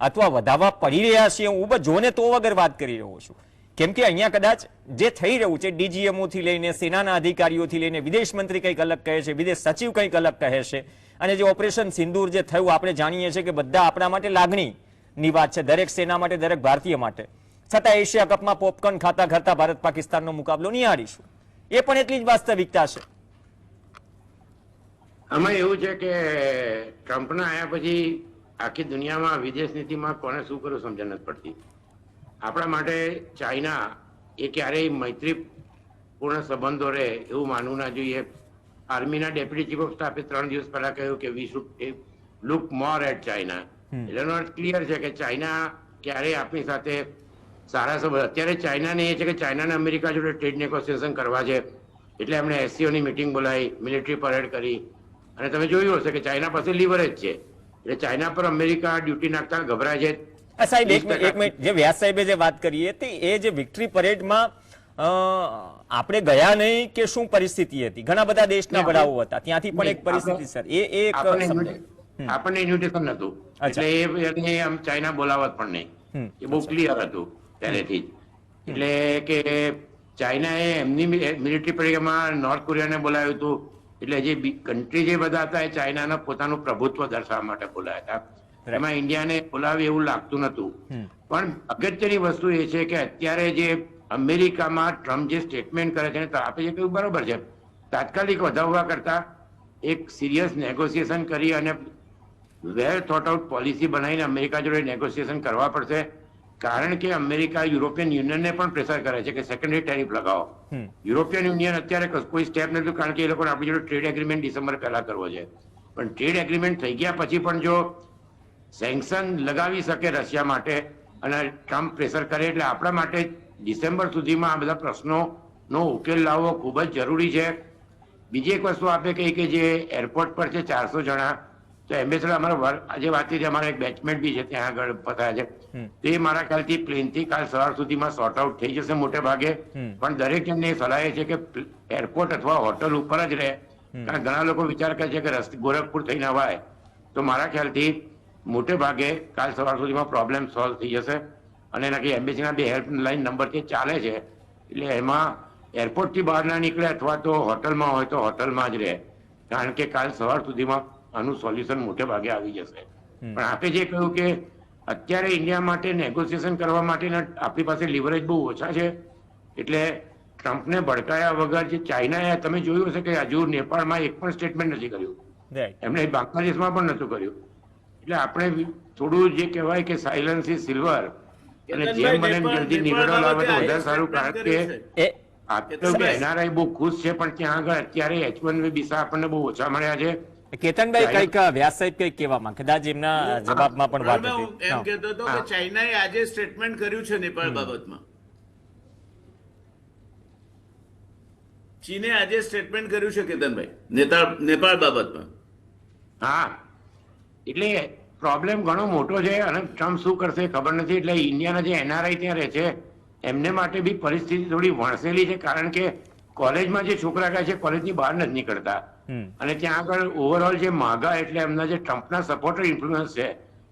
S1: અથવા વધાવા પડી રહ્યા છીએ? હું બસ જોને તો વગર વાત કરી રહ્યો છું. કેમ કે અહીંયા કદાચ જે થઈ રહ્યું છે, ડીજીએમઓથી લઈને સેનાના અધિકારીઓથી લઈને વિદેશ મંત્રી કંઈક અલગ કહે છે, વિદેશ સચિવ કંઈક અલગ કહે છે, અને જે ઓપરેશન સિંદૂર જે થયું આપણે જાણીએ છીએ કે બધા આપણા માટે લાગણીની વાત છે, દરેક સેના માટે, દરેક ભારતીય માટે. છતાં એશિયા કપમાં પોપકોર્ન ખાતા ખાતા ભારત પાકિસ્તાનનો મુકાબલો નિહાળીશું. એ પણ એટલી જ વાસ્તવિકતા છે.
S3: આમાં એવું છે કે ટ્રમ્પના આવ્યા પછી આખી દુનિયામાં વિદેશ નીતિમાં કોને શું કરવું સમજ નથી પડતી. આપણા માટે ચાઇના એ ક્યારેય મૈત્રીપૂર્ણ સંબંધો રહે એવું માનવું ના જોઈએ. આર્મીના ડેપ્યુટી ચીફ ઓફ સ્ટાફે 3 દિવસ પહેલા કહ્યું કે we should look more at China. એટલે ક્લિયર છે કે ચાઇના ક્યારેય આપણી સાથે સારા સંબંધ. અત્યારે ચાઇનાને એ છે કે ચાઇનાને અમેરિકા જોડે ટ્રેડ નેગોશિએશન કરવા છે, એટલે એમણે એસસીઓની મિટિંગ બોલાવી, મિલિટરી પરેડ કરી. અને તમે જોયું હશે કે ચાઇના પાસે લીવરેજ છે, એટલે ચાઇના પર અમેરિકા ડ્યુટી નાખતા ગભરાય છે.
S1: સાહેબ એક મિનિટ, જે વ્યાસ સાહેબે જે વાત કરી હતી એ જે વિક્ટરી પરેડમાં આપણે ગયા નહીં કે શું પરિસ્થિતિ હતી? ઘણા બધા દેશના વડાઓ હતા, ત્યાંથી પણ એક પરિસ્થિતિ સર
S3: આપણને ઇન્વિટેશન નતું, એટલે એ ચાઇના બોલાવત પણ નહીં. એ બહુ ક્લિયર હતું પહેલેથી જ. એટલે કે ચાઇનાએ એમની મિલિટરી પરિક્રમામાં નોર્થ કોરિયાને બોલાવ્યું હતું. એટલે જે કન્ટ્રી જે બધા હતા એ ચાઇનાના પોતાનું પ્રભુત્વ દર્શાવવા માટે બોલાયા હતા. એમાં ઇન્ડિયાને બોલાવે એવું લાગતું નતું. પણ અગત્યની વસ્તુ એ છે કે અત્યારે જે અમેરિકામાં ટ્રમ્પ જે સ્ટેટમેન્ટ કરે છે આપે જે કહ્યું બરોબર છે. તાત્કાલિક વધાવવા કરતા એક સિરિયસ નેગોશિએશન કરી અને વેલ થોટ આઉટ પોલિસી બનાવીને અમેરિકા જોડે નેગોશિએશન કરવા પડશે. કારણ કે અમેરિકા યુરોપિયન યુનિયનને પણ પ્રેશર કરે છે કે સેકન્ડરી ટેરિફ લગાવો. યુરોપિયન યુનિયન અત્યારે કોઈ સ્ટેપ નથી, કારણ કે એ લોકોને આપણી જોડે ટ્રેડ એગ્રીમેન્ટ ડિસેમ્બર પહેલા કરવો છે. પણ ટ્રેડ એગ્રીમેન્ટ થઈ ગયા પછી પણ જો સેન્કશન લગાવી શકે રશિયા માટે અને ટ્રમ્પ પ્રેશર કરે, એટલે આપણા માટે ડિસેમ્બર સુધીમાં આ બધા પ્રશ્નોનો ઉકેલ લાવવો ખૂબ જ જરૂરી છે. બીજી એક વસ્તુ આપે કહી કે જે એરપોર્ટ પર છે 400 જણા, તો એમ્બેસેડર અમારા આજે વાત થઈ છે, અમારા એક બેચમેન્ટ બી છે ત્યાં આગળ ફસાયા છે. તે મારા ખ્યાલથી પ્લેનથી કાલ સવાર સુધીમાં સોર્ટ આઉટ થઈ જશે મોટે ભાગે. પણ દરેક જણને સલાહ એ છે કે એરપોર્ટ અથવા હોટલ ઉપર જ રહે, કારણ ઘણા લોકો વિચાર કરે છે કે ગોરખપુર થઈને અવાય. તો મારા ખ્યાલથી મોટે ભાગે કાલ સવાર સુધીમાં પ્રોબ્લેમ સોલ્વ થઈ જશે. અને એના કે એમ્બેસીના બે હેલ્પલાઇન નંબરથી ચાલે છે, એટલે એમાં એરપોર્ટથી બહાર ના નીકળે અથવા તો હોટલમાં હોય તો હોટલમાં જ રહે, કારણ કે કાલ સવાર સુધીમાં આનું સોલ્યુશન મોટે ભાગે આવી જશે. પણ આપે જે કહ્યું કે અત્યારે ઇન્ડિયા માટે નેગોશિએશન કરવા માટેના આપણી પાસે લિવરેજ બહુ ઓછા છે, એટલે ટ્રમ્પને ભડકાયા વગર જે ચાઇનાએ તમે જોયું હશે કે હજુ નેપાળમાં એક પણ સ્ટેટમેન્ટ નથી કર્યું, એમણે બાંગ્લાદેશમાં પણ નતું કર્યું. એટલે આપણે થોડું જે કહેવાય કે સાયલન્સ ઇઝ સિલ્વર, અને જેમ બને એમ જલ્દી નિવેડો લાવે તો વધારે સારું. કારણ કે એનઆરઆઈ બહુ ખુશ છે, પણ ત્યાં આગળ અત્યારે H1B વિઝા આપણને બહુ ઓછા મળ્યા છે.
S1: કેતનભાઈ કઈક વ્યાસ સાહેબ કઈક કહેવામાં, કદાચ એમના જવાબમાં પણ વાત હતી.
S2: એમ કહેતો હતો કે ચાઇનાએ આજે સ્ટેટમેન્ટ કર્યું છે નેપાળ બાબતમાં. ચીને આજે સ્ટેટમેન્ટ કર્યું છે કેતનભાઈ નેપાળ બાબતમાં.
S3: હા, એટલે પ્રોબ્લેમ ઘણો મોટો છે અને ટ્રમ્પ શું કરશે ખબર નથી. એટલે ઇન્ડિયાના જે એનઆરઆઈ ત્યાં રહે છે એમને માટે બી પરિસ્થિતિ થોડી વણસેલી છે, કારણ કે કોલેજમાં જે છોકરા ગયા છે કોલેજની બહાર નથી નીકળતા. અને ત્યાં આગળ ઓવરઓલ જે માગા એટલે એમના જે ટ્રમ્પના સપોર્ટર ઇન્ફ્લુઅન્સ છે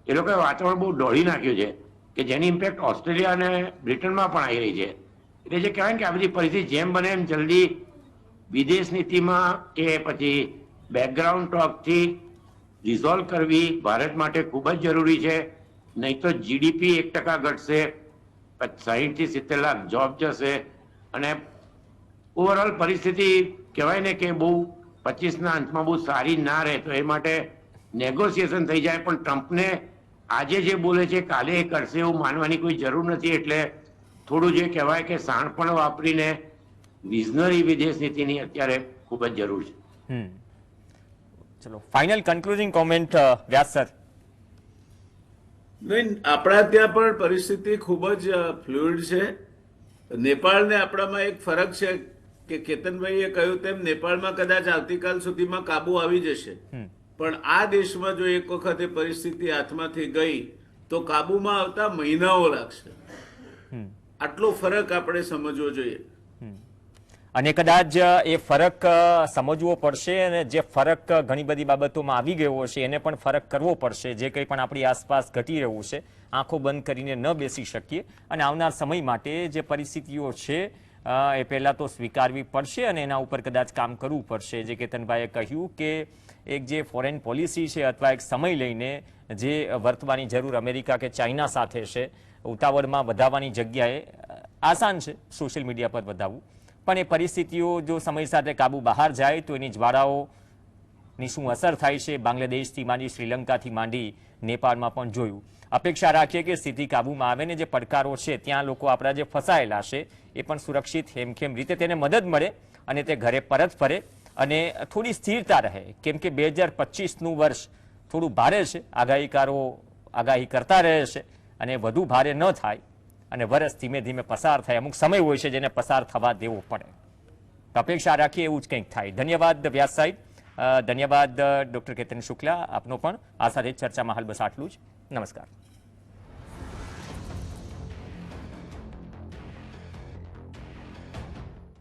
S3: એ લોકોએ વાતાવરણ બહુ દોડી નાખ્યું છે, કે જેની ઇમ્પેક્ટ ઓસ્ટ્રેલિયા અને બ્રિટનમાં પણ આવી રહી છે. એટલે જે કહેવાય કે આ બધી પરિસ્થિતિ જેમ બને એમ જલ્દી વિદેશ નીતિમાં કે પછી બેકગ્રાઉન્ડ ટોકથી રિઝોલ્વ કરવી ભારત માટે ખૂબ જ જરૂરી છે. નહીં તો જીડીપી 1% ઘટશે, 60 થી 70 લાખ જોબ જશે, અને ઓવરઓલ પરિસ્થિતિ કહેવાય ને કે બહુ 25ના અંતમાં બહુ સારી ના રહે. તો એ માટે નેગોશિએશન થઈ જાય, પણ ટ્રમ્પને આજે જે બોલે છે કાલે એ કરશે એવું માનવાની કોઈ જરૂર નથી. એટલે થોડું જે કહેવાય કે શાણપણ વાપરીને વિઝનરી વિદેશ નીતિની અત્યારે ખૂબ જ જરૂર છે.
S1: ચલો ફાઇનલ કન્ક્લુઝિંગ કોમેન્ટ વ્યાસ સર.
S2: નહીં, આપણા ત્યાં પણ પરિસ્થિતિ ખૂબ જ ફ્લુઇડ છે. નેપાળ ને આપણામાં એક ફરક છે કે કેતનભાઈએ કહ્યું તેમ નેપાળમાં કદાચ આવતીકાલ સુધીમાં કાબુ આવી જશે, પણ આ દેશમાં જો એક વખત એ પરિસ્થિતિ હાથમાંથી ગઈ તો કાબુમાં આવતા મહિનાઓ લાગશે. આટલો ફરક આપણે સમજવો જોઈએ.
S1: અને કદાચ એ ફરક સમજવો પડશે, અને જે ફરક ઘણી બધી બાબતોમાં આવી ગયો છે એને પણ ફરક કરવો પડશે. જે કંઈ પણ આપણી આસપાસ ઘટી રહ્યું છે આંખો બંધ કરીને ન બેસી શકીએ, અને આવનાર સમય માટે જે પરિસ્થિતિઓ છે એ પહેલાં તો સ્વીકારવી પડશે અને એના ઉપર કદાચ કામ કરવું પડશે. જે કેતનભાઈએ કહ્યું કે એક જે ફોરેન પોલિસી છે અથવા એક સમય લઈને જે વર્તવાની જરૂર અમેરિકા કે ચાઇના સાથે છે, ઉતાવળમાં વધાવવાની જગ્યાએ આસાન છે સોશિયલ મીડિયા પર વધાવવું, પણ એ પરિસ્થિતિઓ જો સમય સાથે કાબુ બહાર જાય તો એની જ્વાળાઓની શું અસર થાય છે બાંગ્લાદેશથી માંડી શ્રીલંકાથી માંડી નેપાળમાં પણ જોયું. અપેક્ષા રાખીએ કે સ્થિતિ કાબૂમાં આવે ને જે પડકારો છે ત્યાં લોકો આપણા જે ફસાયેલા છે એ પણ સુરક્ષિત હેમખેમ રીતે તેને મદદ મળે અને તે ઘરે પરત ફરે અને થોડી સ્થિરતા રહે. કેમ કે 2025નું વર્ષ થોડું ભારે છે, આગાહીકારો આગાહી કરતા રહે છે, અને વધુ ભારે ન થાય અને વર્ષ ધીમે ધીમે પસાર થાય. અમુક સમય હોય છે જેને પસાર થવા દેવો પડે. તો અપેક્ષા રાખીએ એવું જ કંઈક થાય. ધન્યવાદ વ્યાસ સાહેબ, ધન્યવાદ ડૉક્ટર કેતન શુક્લા, આપનો પણ. આ સાથે ચર્ચામાં હાલ બસ આટલું જ. નમસ્કાર.